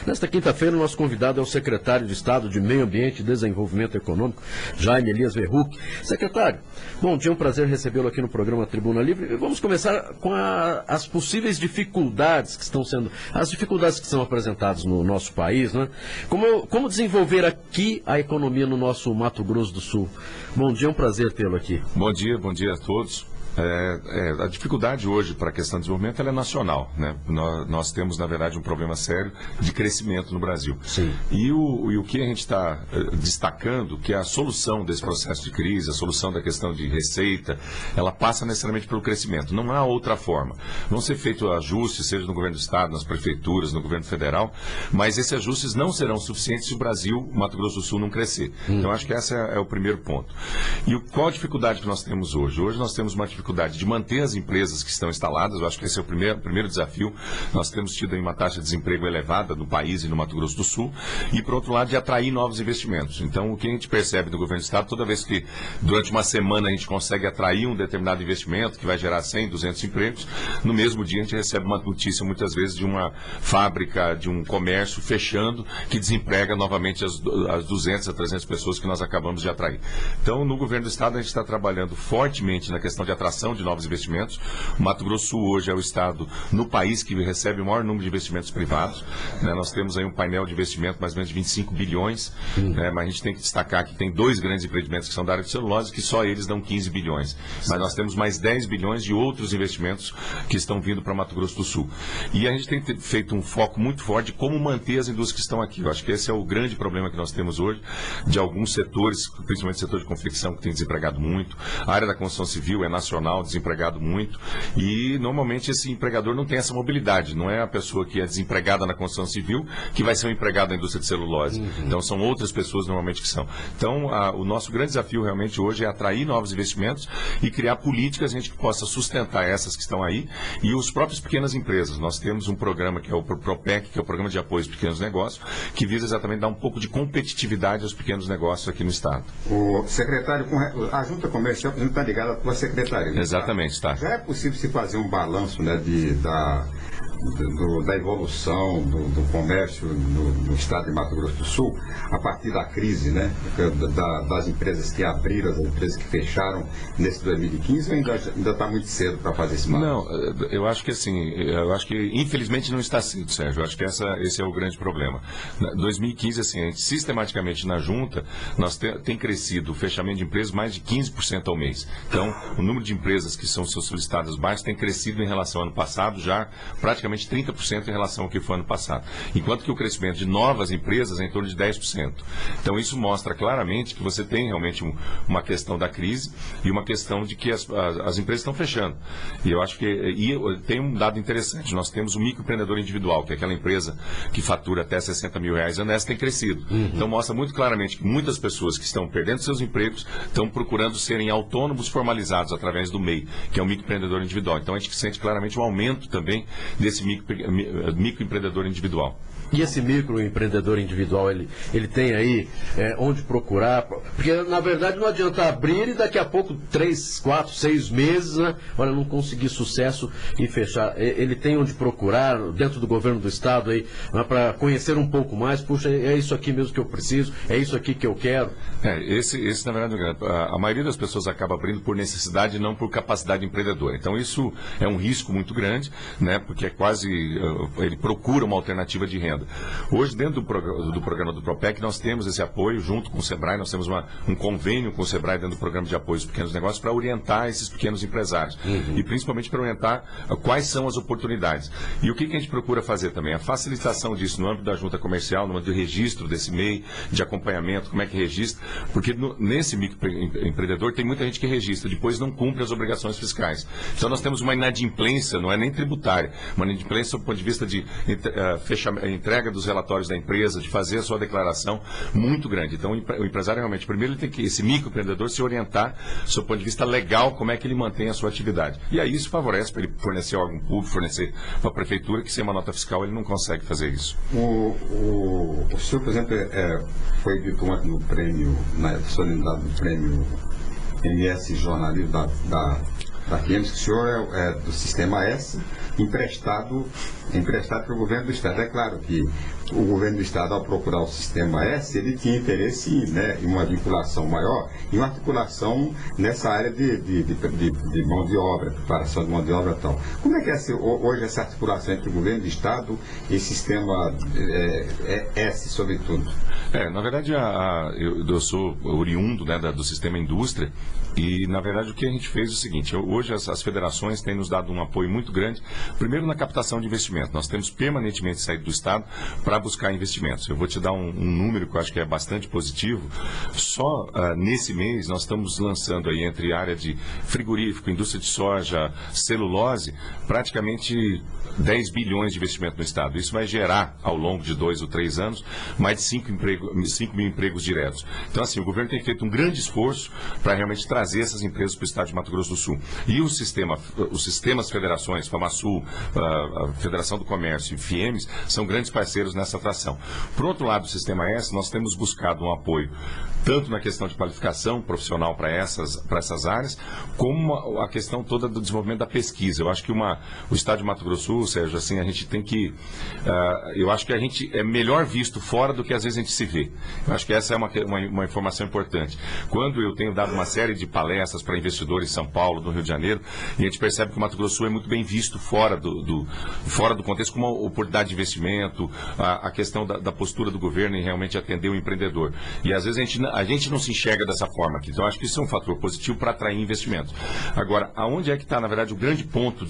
Nesta quinta-feira, o nosso convidado é o secretário de Estado de Meio Ambiente e Desenvolvimento Econômico, Jaime Elias Verruc. Secretário, bom dia, é um prazer recebê-lo aqui no programa Tribuna Livre. Vamos começar com as possíveis dificuldades que estão sendo, as dificuldades que são apresentadas no nosso país, né? Como desenvolver aqui a economia no nosso Mato Grosso do Sul? Bom dia, é um prazer tê-lo aqui. Bom dia a todos. A dificuldade hoje para a questão de desenvolvimento ela é nacional, né? Nós temos, na verdade, um problema sério de crescimento no Brasil. Sim. E o que a gente está destacando, que é a solução desse processo de crise, a solução da questão de receita, ela passa necessariamente pelo crescimento. Não há outra forma. Vão ser feitos ajustes, seja no governo do Estado, nas prefeituras, no governo federal, mas esses ajustes não serão suficientes se o Brasil, o Mato Grosso do Sul, não crescer. Então, acho que esse é o primeiro ponto. E qual a dificuldade que nós temos hoje? Hoje nós temos uma dificuldade de manter as empresas que estão instaladas. Eu acho que esse é o primeiro desafio. Nós temos tido aí uma taxa de desemprego elevada no país e no Mato Grosso do Sul, e por outro lado de atrair novos investimentos. Então o que a gente percebe do governo do Estado, toda vez que durante uma semana a gente consegue atrair um determinado investimento que vai gerar 100, 200 empregos, no mesmo dia a gente recebe uma notícia muitas vezes de uma fábrica, de um comércio fechando, que desemprega novamente as 200 a 300 pessoas que nós acabamos de atrair. Então no governo do Estado a gente está trabalhando fortemente na questão de atração de novos investimentos. O Mato Grosso do Sul hoje é o estado no país que recebe o maior número de investimentos privados, né? Nós temos aí um painel de investimento mais ou menos de 25 bilhões, né? Mas a gente tem que destacar que tem dois grandes empreendimentos que são da área de celulose, que só eles dão 15 bilhões. Mas nós temos mais 10 bilhões de outros investimentos que estão vindo para Mato Grosso do Sul. E a gente tem feito um foco muito forte de como manter as indústrias que estão aqui. Eu acho que esse é o grande problema que nós temos hoje, de alguns setores, principalmente o setor de confecção, que tem desempregado muito. A área da construção civil é nacional, desempregado muito, e normalmente esse empregador não tem essa mobilidade, não é a pessoa que é desempregada na construção civil que vai ser um empregado na indústria de celulose. Então são outras pessoas normalmente que são. Então o nosso grande desafio realmente hoje é atrair novos investimentos e criar políticas a gente que possa sustentar essas que estão aí e os próprios pequenas empresas. Nós temos um programa que é o PROPEC, que é o Programa de Apoio aos Pequenos Negócios, que visa exatamente dar um pouco de competitividade aos pequenos negócios aqui no estado. O secretário, a junta comercial está ligada à tua secretaria. Exatamente, tá. Já é possível se fazer um balanço, né, da evolução do comércio no estado de Mato Grosso do Sul, a partir da crise, né, das empresas que abriram, das empresas que fecharam nesse 2015, ou ainda está muito cedo para fazer esse balanço? Não, eu acho que assim, infelizmente não está cedo, Sérgio. Eu acho que esse é o grande problema. 2015, assim, a gente, sistematicamente na junta, tem crescido o fechamento de empresas mais de 15% ao mês. Então, o número de empresas que são solicitadas baixas tem crescido em relação ao ano passado, já praticamente 30% em relação ao que foi ano passado. Enquanto que o crescimento de novas empresas é em torno de 10%. Então isso mostra claramente que você tem realmente uma questão da crise e uma questão de que as empresas estão fechando. E eu acho que tem um dado interessante. Nós temos o microempreendedor individual, que é aquela empresa que fatura até R$60 mil, e essa tem crescido. Então mostra muito claramente que muitas pessoas que estão perdendo seus empregos estão procurando serem autônomos formalizados através do MEI, que é o microempreendedor individual. Então a gente sente claramente um aumento também desse microempreendedor individual. E esse microempreendedor individual, ele tem aí onde procurar? Porque, na verdade, não adianta abrir e daqui a pouco, 3, 4, 6 meses, né? Olha, não conseguir sucesso e fechar. Ele tem onde procurar dentro do governo do Estado aí, para conhecer um pouco mais. Puxa, é isso aqui mesmo que eu preciso, é isso aqui que eu quero. Esse na verdade, a maioria das pessoas acaba abrindo por necessidade e não por capacidade empreendedora. Então, isso é um risco muito grande, né? Porque é quase, ele procura uma alternativa de renda. Hoje, dentro do programa do PROPEC, nós temos esse apoio junto com o SEBRAE, nós temos um convênio com o SEBRAE dentro do programa de apoio aos pequenos negócios para orientar esses pequenos empresários e principalmente para orientar quais são as oportunidades. E o que a gente procura fazer também? A facilitação disso no âmbito da junta comercial, no âmbito do registro desse MEI, de acompanhamento, como é que registra, porque nesse microempreendedor tem muita gente que registra, depois não cumpre as obrigações fiscais. Então nós temos uma inadimplência, não é nem tributária, uma inadimplência do ponto de vista de entrega dos relatórios da empresa, de fazer a sua declaração, muito grande. Então, o empresário realmente, primeiro, ele tem que, esse microempreendedor, se orientar, do seu ponto de vista legal, como é que ele mantém a sua atividade. E aí isso favorece para ele fornecer ao órgão público, fornecer para a prefeitura, que sem uma nota fiscal ele não consegue fazer isso. O senhor, por exemplo, foi dito ontem no prêmio, na solenidade do prêmio MS Jornalismo da FIEMS, que o senhor é do Sistema S emprestado para o governo do Estado. É claro que o governo do Estado, ao procurar o Sistema S, ele tinha interesse em uma vinculação maior e uma articulação nessa área de mão de obra, preparação de mão de obra e tal. Como é que é hoje essa articulação entre o governo do Estado e Sistema S, sobretudo? Na verdade, eu sou oriundo, né, do Sistema Indústria e, na verdade, o que a gente fez é o seguinte: hoje as federações têm nos dado um apoio muito grande, primeiro na captação de investimento. Nós temos permanentemente saído do Estado para buscar investimentos. Eu vou te dar um número que eu acho que é bastante positivo. Só nesse mês nós estamos lançando aí entre área de frigorífico, indústria de soja, celulose, praticamente 10 bilhões de investimento no Estado. Isso vai gerar, ao longo de 2 ou 3 anos, mais de 5 mil empregos diretos. Então, assim, o governo tem feito um grande esforço para realmente trazer essas empresas para o Estado de Mato Grosso do Sul. E os sistemas federações, FamaSul, a Federação do Comércio e FIEMES, são grandes parceiros nessa atração. Por outro lado, o Sistema S, nós temos buscado um apoio tanto na questão de qualificação profissional para essas áreas, como a questão toda do desenvolvimento da pesquisa. Eu acho que o Estado de Mato Grosso do Sul, Sérgio, assim, a gente tem que... eu acho que a gente é melhor visto fora do que às vezes a gente se vê. Eu acho que essa é uma informação importante. Quando eu tenho dado uma série de palestras para investidores em São Paulo, no Rio de Janeiro, e a gente percebe que o Mato Grosso do Sul é muito bem visto fora do contexto, como uma oportunidade de investimento, a questão da postura do governo em realmente atender o empreendedor. E às vezes a gente não se enxerga dessa forma aqui. Então, acho que isso é um fator positivo para atrair investimentos. Agora, aonde é que está, na verdade, o grande ponto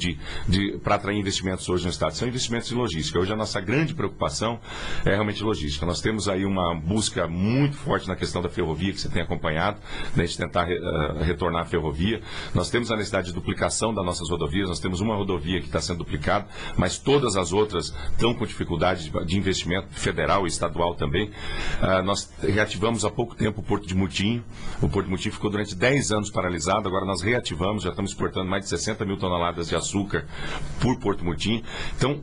para atrair investimentos hoje no Estado? São investimentos em logística. Hoje a nossa grande preocupação é realmente logística. Nós temos aí uma busca muito forte na questão da ferrovia, que você tem acompanhado, né, de tentar retornar à ferrovia. Nós temos a necessidade de duplicação das nossas rodovias. Nós temos uma rodovia que está sendo duplicada, mas todas as outras estão com dificuldade de investimento federal e estadual também. Nós reativamos há pouco tempo o Porto de Mutim. O Porto de Mutim ficou durante 10 anos paralisado, agora nós reativamos, já estamos exportando mais de 60 mil toneladas de açúcar por Porto Mutim. Então,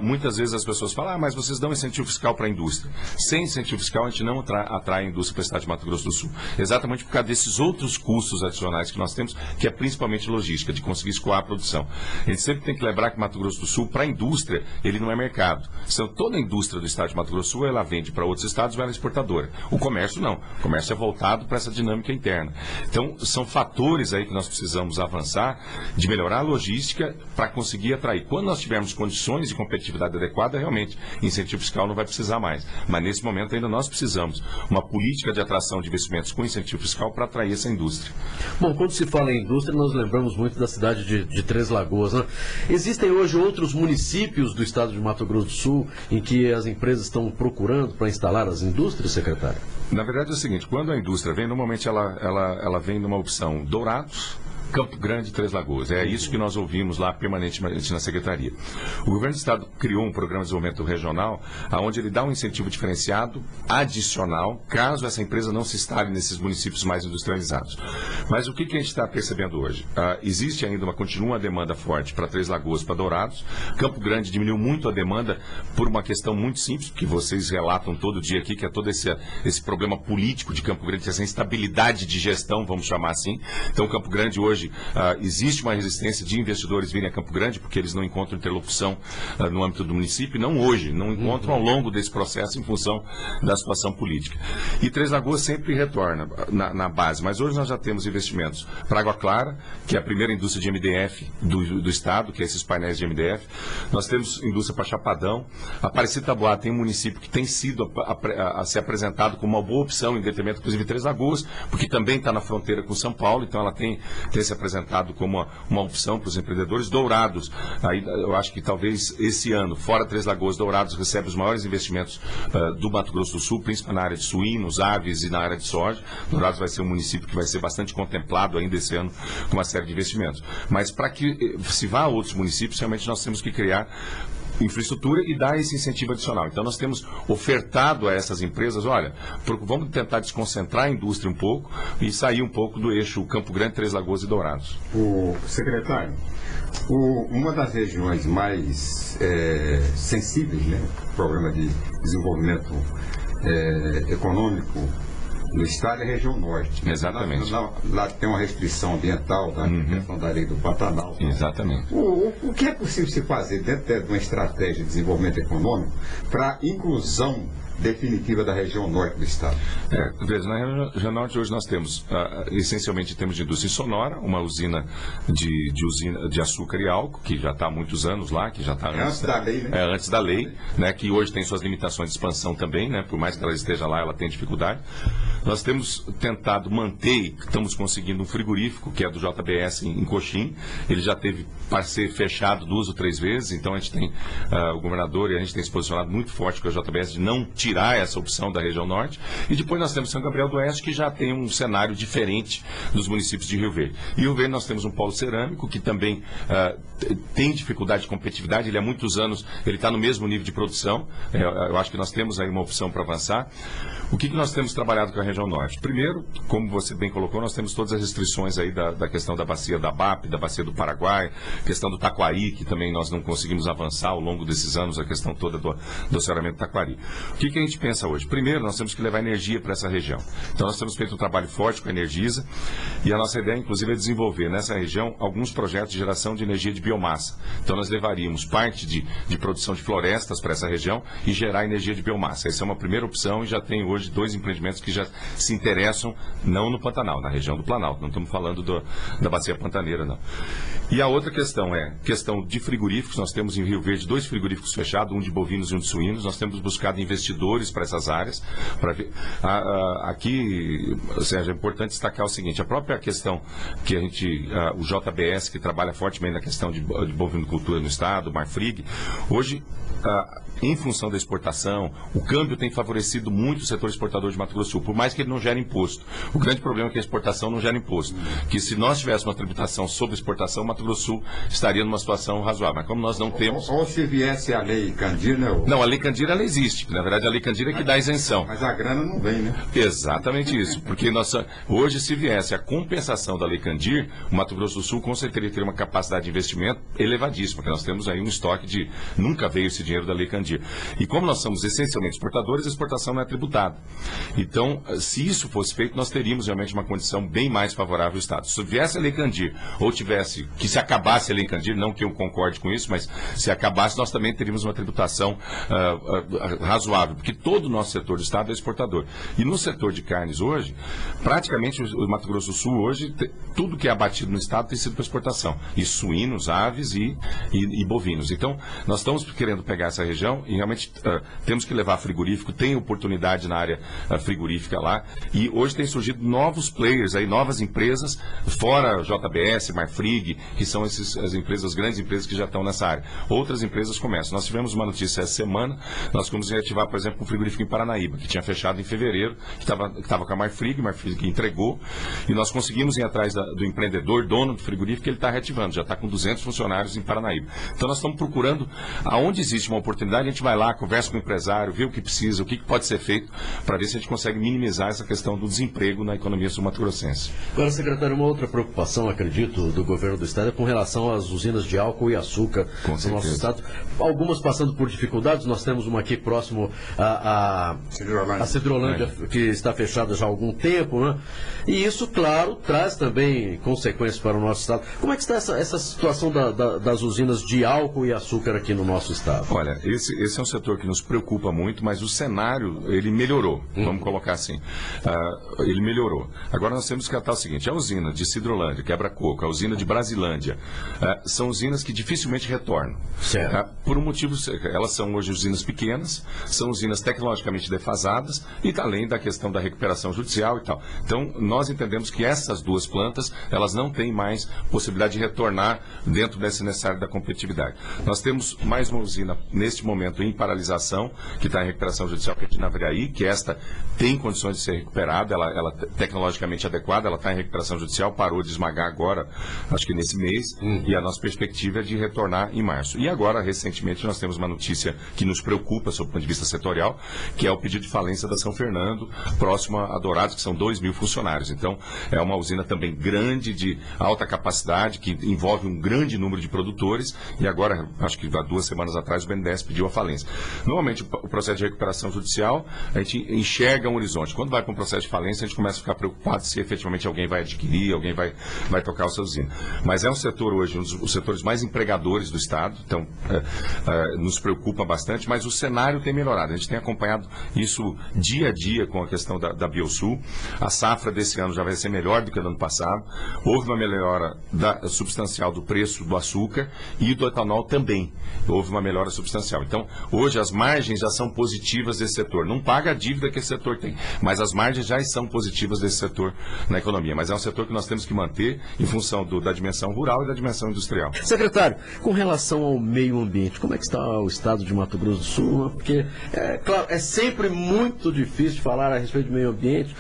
muitas vezes as pessoas falam, mas vocês dão incentivo fiscal para a indústria. Sem incentivo fiscal, a gente não atrai a indústria para o Estado de Mato Grosso do Sul. Exatamente por causa desses outros custos adicionais que nós temos, que é principalmente logística, de conseguir escoar a produção. A gente sempre tem que lembrar que Mato Grosso do Sul, para a indústria, ele não é mercado. Então, toda a indústria do Estado de Mato Grosso do Sul, ela vende para outros estados, ela é exportadora. O comércio não. O comércio é voltado para essa dinâmica interna. Então, são fatores aí que nós precisamos avançar, de melhorar a logística para conseguir atrair. Quando nós tivermos condições de competitividade adequada, realmente, incentivo fiscal não vai precisar mais. Mas, nesse momento, ainda nós precisamos uma política de atração de investimentos com incentivo fiscal para atrair essa indústria. Bom, quando se fala em indústria, nós lembramos muito da cidade de Três Lagoas, né? Existem hoje outros municípios do estado de Mato Grosso do Sul em que as empresas estão procurando para instalar as indústrias, secretário? Na verdade é o seguinte, quando a indústria vem, normalmente ela vem numa opção Dourados, Campo Grande e Três Lagoas. É isso que nós ouvimos lá permanentemente na Secretaria. O governo do Estado criou um programa de desenvolvimento regional, onde ele dá um incentivo diferenciado, adicional, caso essa empresa não se instale nesses municípios mais industrializados. Mas o que a gente está percebendo hoje? Existe ainda continua demanda forte para Três Lagoas, para Dourados. Campo Grande diminuiu muito a demanda por uma questão muito simples, que vocês relatam todo dia aqui, que é todo esse problema político de Campo Grande, essa instabilidade de gestão, vamos chamar assim. Então, Campo Grande hoje existe uma resistência de investidores virem a Campo Grande, porque eles não encontram interlocução no âmbito do município, não hoje, não encontram ao longo desse processo em função da situação política. E Três Lagoas sempre retorna na base, mas hoje nós já temos investimentos para Água Clara, que é a primeira indústria de MDF do estado, que é esses painéis de MDF. Nós temos indústria para Chapadão. Aparecida Taboá tem um município que tem sido a ser apresentado como uma boa opção em detrimento, inclusive, Três Lagoas, porque também está na fronteira com São Paulo, então ela tem se apresentado como uma opção para os empreendedores. Dourados, aí eu acho que talvez esse ano, fora Três Lagoas, Dourados recebe os maiores investimentos do Mato Grosso do Sul, principalmente na área de suínos, aves e na área de soja. Dourados vai ser um município que vai ser bastante contemplado ainda esse ano com uma série de investimentos. Mas para que se vá a outros municípios, realmente nós temos que criar infraestrutura e dar esse incentivo adicional. Então, nós temos ofertado a essas empresas, olha, vamos tentar desconcentrar a indústria um pouco e sair um pouco do eixo Campo Grande, Três Lagoas e Dourados. O secretário, uma das regiões mais sensíveis, né, programa de desenvolvimento econômico no estado é a região norte. Exatamente. Lá tem uma restrição ambiental, da questão da lei do Pantanal. Exatamente. O que é possível se fazer dentro de uma estratégia de desenvolvimento econômico para inclusão definitiva da região norte do estado? Veja, na região norte hoje nós temos, essencialmente, em termos de indústria sonora, uma usina de açúcar e álcool, que já está há muitos anos lá, que já está antes da lei, né? Antes da lei, né, que hoje tem suas limitações de expansão também, né, por mais que ela esteja lá, ela tem dificuldade. Nós temos tentado manter, estamos conseguindo um frigorífico, que é do JBS em Coxim. Ele já teve para ser fechado 2 ou 3 vezes, então a gente tem, o governador e a gente tem se posicionado muito forte com a JBS de não tirar essa opção da região norte. E depois nós temos São Gabriel do Oeste, que já tem um cenário diferente dos municípios de Rio Verde. Em Rio Verde nós temos um polo cerâmico, que também tem dificuldade de competitividade. Ele há muitos anos, ele está no mesmo nível de produção. Eu acho que nós temos aí uma opção para avançar. O que nós temos trabalhado com a região norte? Primeiro, como você bem colocou, nós temos todas as restrições aí da questão da bacia da BAP, da bacia do Paraguai, questão do Taquari, que também nós não conseguimos avançar ao longo desses anos, a questão toda do saneamento do Taquari. O que a gente pensa hoje? Primeiro, nós temos que levar energia para essa região. Então, nós temos feito um trabalho forte com a Energisa, e a nossa ideia, inclusive, é desenvolver nessa região alguns projetos de geração de energia de biomassa. Então, nós levaríamos parte de produção de florestas para essa região e gerar energia de biomassa. Essa é uma primeira opção, e já tem hoje 2 empreendimentos que já se interessam, não no Pantanal, na região do Planalto. Não estamos falando da bacia pantaneira, não. E a outra questão é questão de frigoríficos. Nós temos em Rio Verde 2 frigoríficos fechados, um de bovinos e um de suínos. Nós temos buscado investidores para essas áreas. Aqui, Sérgio, é importante destacar o seguinte: a própria questão que o JBS, que trabalha fortemente na questão de bovinocultura no estado, o Marfrig, hoje, em função da exportação, o câmbio tem favorecido muito o setor exportador de Mato Grosso do Sul, por mais que ele não gere imposto. O grande problema é que a exportação não gera imposto. Que se nós tivéssemos uma tributação sobre exportação, Mato Grosso do Sul estaria numa situação razoável. Mas como nós não temos... Ou se viesse a lei Candira... Não, a lei Candira, ela existe. Na verdade, a lei Candira é que dá isenção. Mas a grana não vem, né? Exatamente isso. Porque hoje, se viesse a compensação da lei Candir, o Mato Grosso do Sul com certeza teria uma capacidade de investimento elevadíssima, porque nós temos aí um estoque de... Nunca veio esse dinheiro da lei Candir. E como nós somos essencialmente exportadores, a exportação não é tributada. Então, se isso fosse feito, nós teríamos realmente uma condição bem mais favorável ao Estado. Se viesse a lei Candir, ou tivesse, que se acabasse a lei Candir, não que eu concorde com isso, mas se acabasse, nós também teríamos uma tributação razoável, porque todo o nosso setor do Estado é exportador. E no setor de carnes hoje, praticamente o Mato Grosso do Sul hoje, tudo que é abatido no Estado tem sido para exportação. E suínos, aves e bovinos. Então, nós estamos querendo pegar essa região e realmente temos que levar frigorífico, tem oportunidade na área frigorífica lá, e hoje tem surgido novos players, aí, novas empresas, fora JBS, Marfrig, que são as grandes empresas que já estão nessa área. Outras empresas começam. Nós tivemos uma notícia essa semana, nós fomos reativar, por exemplo, um frigorífico em Paranaíba, que tinha fechado em fevereiro, que estava com a Marfrig entregou, e nós conseguimos ir atrás do empreendedor, dono do frigorífico, que ele está reativando, já está com 200 funcionários em Paranaíba. Então nós estamos procurando, aonde existe uma oportunidade, a gente vai lá, conversa com o empresário, vê o que precisa, o que pode ser feito, para ver se a gente consegue minimizar essa questão do desemprego na economia sul-mato-grossense. Agora, secretário, uma outra preocupação, acredito, do governo do estado é com relação às usinas de álcool e açúcar no nosso estado. Algumas passando por dificuldades, nós temos uma aqui próximo a Cidrolândia, que está fechada já há algum tempo, né? E isso, claro, traz também consequências para o nosso estado. Como é que está essa situação das usinas de álcool e açúcar aqui no nosso estado? Olha, esse é um setor que nos preocupa muito, mas o cenário, ele melhorou, vamos colocar assim. Ele melhorou. Agora nós temos que tratar o seguinte: a usina de Cidrolândia, Quebra-Coco, a usina de Brasilândia, são usinas que dificilmente retornam. Por um motivo, elas são hoje usinas pequenas, são usinas tecnologicamente defasadas, e além da questão da recuperação judicial e tal. Então, nós entendemos que essas 2 plantas, elas não têm mais possibilidade de retornar dentro desse necessário da competitividade. Nós temos mais uma usina, neste momento, em paralisação, que está em recuperação judicial, que é de Naviraí, que esta tem condições de ser recuperada, ela tecnologicamente adequada, ela está em recuperação judicial, parou de esmagar agora, acho que nesse mês, e a nossa perspectiva é de retornar em março. E agora, recentemente, nós temos uma notícia que nos preocupa, sob o ponto de vista setorial, setorial, que é o pedido de falência da São Fernando, próximo a Dourados, que são 2.000 funcionários. Então, é uma usina também grande, de alta capacidade, que envolve um grande número de produtores, e agora, acho que há 2 semanas atrás, o BNDES pediu a falência. Normalmente, o processo de recuperação judicial, a gente enxerga um horizonte. Quando vai para um processo de falência, a gente começa a ficar preocupado se efetivamente alguém vai adquirir, alguém vai tocar o seu usina. Mas é um setor hoje, um dos setores mais empregadores do Estado, então nos preocupa bastante, mas o cenário tem melhorado. A gente tem acompanhado isso dia a dia com a questão da Biosul. A safra desse ano já vai ser melhor do que no ano passado. Houve uma melhora substancial do preço do açúcar e do etanol também. Houve uma melhora substancial. Então, hoje as margens já são positivas desse setor. Não paga a dívida que esse setor tem, mas as margens já são positivas desse setor na economia. Mas é um setor que nós temos que manter em função da dimensão rural e da dimensão industrial. Secretário, com relação ao meio ambiente, como é que está o estado de Mato Grosso do Sul? Porque, claro, é sempre muito difícil falar a respeito do meio ambiente.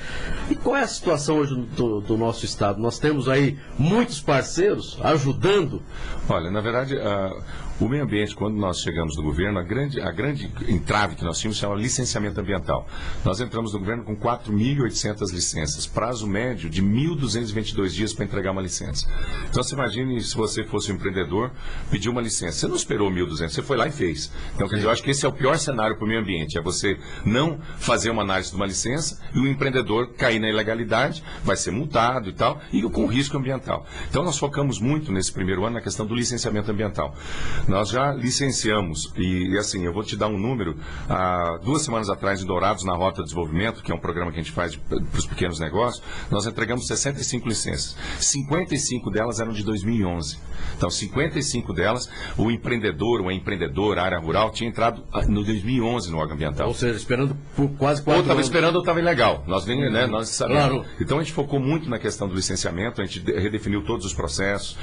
E qual é a situação hoje do nosso estado? Nós temos aí muitos parceiros ajudando? Olha, na verdade, o meio ambiente, quando nós chegamos no governo, a grande entrave que nós tínhamos chama licenciamento ambiental. Nós entramos no governo com 4.800 licenças, prazo médio de 1.222 dias para entregar uma licença. Então, você imagine se você fosse um empreendedor, pediu uma licença. Você não esperou 1.200, você foi lá e fez. Então, quer dizer, eu acho que esse é o pior cenário para o meio ambiente, é você não fazer uma análise de uma licença e o empreendedor cair na ilegalidade, vai ser multado e tal, e com risco ambiental. Então, nós focamos muito nesse primeiro ano na questão do licenciamento ambiental. Nós já licenciamos, e assim, eu vou te dar um número, há 2 semanas atrás, em Dourados, na Rota de Desenvolvimento, que é um programa que a gente faz para os pequenos negócios, nós entregamos 65 licenças. 55 delas eram de 2011. Então, 55 delas, o empreendedor ou a empreendedora, a área rural, tinha entrado no 2011 no órgão ambiental. Ou seja, esperando por quase 4 anos. Ou estava anos. esperando ou estava ilegal. Nós sabemos. Claro. Então, a gente focou muito na questão do licenciamento, a gente redefiniu todos os processos.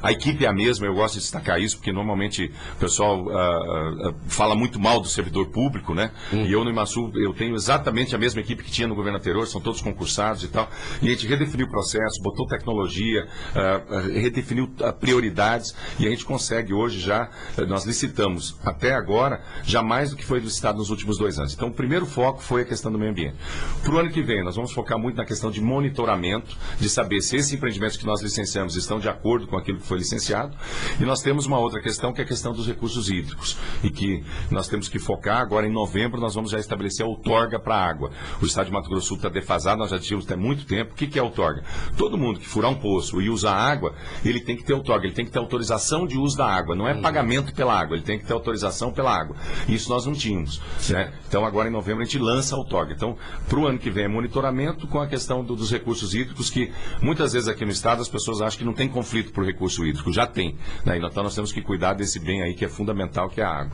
A equipe é a mesma, eu gosto de destacar isso, porque normalmente o pessoal fala muito mal do servidor público, né? E eu no Imasul, eu tenho exatamente a mesma equipe que tinha no governo anterior, são todos concursados e tal. E a gente redefiniu o processo, botou tecnologia, redefiniu prioridades, e a gente consegue hoje já, nós licitamos até agora, já mais do que foi licitado nos últimos 2 anos. Então, o primeiro foco foi a questão do meio ambiente. Para o ano que vem, nós vamos focar muito na questão de monitoramento, de saber se esses empreendimentos que nós licenciamos estão de acordo com aquilo que foi licenciado. E nós temos uma outra questão, que é a questão dos recursos hídricos, e que nós temos que focar. Agora, em novembro, nós vamos já estabelecer a outorga para a água. O estado de Mato Grosso do Sul está defasado, nós já tínhamos até muito tempo. O que é a outorga? Todo mundo que furar um poço e usar água, ele tem que ter outorga, ele tem que ter autorização de uso da água, não é pagamento pela água, ele tem que ter autorização pela água. Isso nós não tínhamos, né? Então, agora, em novembro, a gente lança a outorga. Então, para o ano que vem é monitoramento com a questão dos recursos hídricos, que muitas vezes aqui no estado as pessoas acham que não tem conflito por recurso hídrico, já tem, né? Então, nós temos que cuidar desse bem aí que é fundamental, que é a água.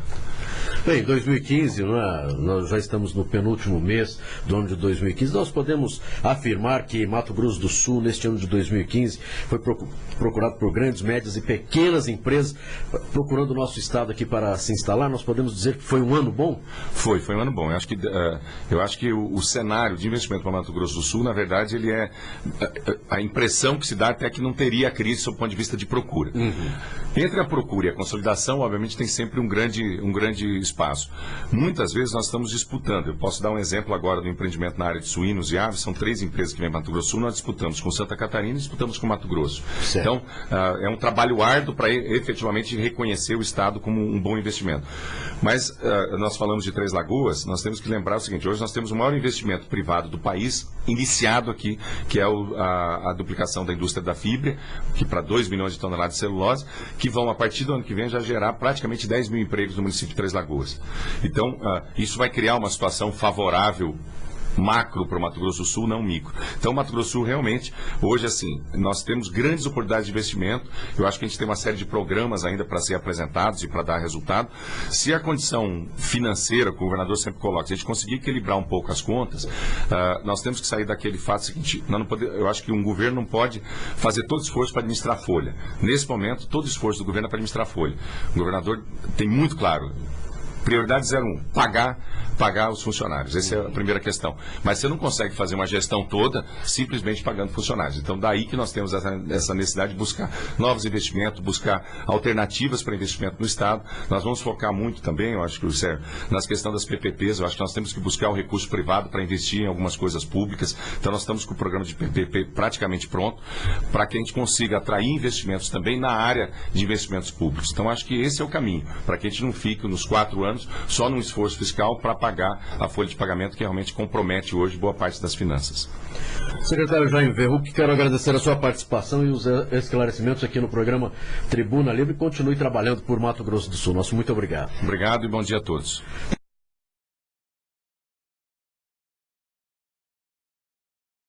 Bem, 2015, nós já estamos no penúltimo mês do ano de 2015, nós podemos afirmar que Mato Grosso do Sul, neste ano de 2015, foi procurado por grandes, médias e pequenas empresas, procurando o nosso estado aqui para se instalar. Nós podemos dizer que foi um ano bom? Foi um ano bom. Eu acho que o cenário de investimento para Mato Grosso do Sul, na verdade, ele é a impressão que se dá até que não teria crise sob o ponto de vista de procura. Entre a procura e a consolidação, obviamente, tem sempre um grande espaço. Muitas vezes nós estamos disputando. Eu posso dar um exemplo agora do empreendimento na área de suínos e aves. São 3 empresas que vêm para Mato Grosso do Sul. Nós disputamos com Santa Catarina e disputamos com Mato Grosso. Certo. Então, é um trabalho árduo para efetivamente reconhecer o Estado como um bom investimento. Mas nós falamos de Três Lagoas, nós temos que lembrar o seguinte: hoje nós temos o maior investimento privado do país iniciado aqui, que é a duplicação da indústria da fibra, que para 2 milhões de toneladas de celulose, que vão, a partir do ano que vem, já gerar praticamente 10 mil empregos no município de Três Lagoas. Então, isso vai criar uma situação favorável macro para o Mato Grosso do Sul, não micro. Então, o Mato Grosso do Sul, realmente, hoje, assim, nós temos grandes oportunidades de investimento. Eu acho que a gente tem uma série de programas ainda para ser apresentados e para dar resultado. Se a condição financeira, que o governador sempre coloca, se a gente conseguir equilibrar um pouco as contas, nós temos que sair daquele fato seguinte: eu acho que um governo não pode fazer todo esforço para administrar a folha. Nesse momento, todo esforço do governo é para administrar a folha. O governador tem muito claro: Prioridade 01, pagar os funcionários. Essa é a primeira questão. Mas você não consegue fazer uma gestão toda simplesmente pagando funcionários. Então, daí que nós temos essa necessidade de buscar novos investimentos, buscar alternativas para investimento no Estado. Nós vamos focar muito também, eu acho que, Sérgio, nas questões das PPPs. Eu acho que nós temos que buscar o recurso privado para investir em algumas coisas públicas. Então, nós estamos com o programa de PPP praticamente pronto para que a gente consiga atrair investimentos também na área de investimentos públicos. Então, acho que esse é o caminho, para que a gente não fique nos 4 anos só num esforço fiscal para pagar a folha de pagamento que realmente compromete hoje boa parte das finanças. Secretário Jaime Verruc, quero agradecer a sua participação e os esclarecimentos aqui no programa Tribuna Livre. Continue trabalhando por Mato Grosso do Sul. Nosso muito obrigado. Obrigado e bom dia a todos.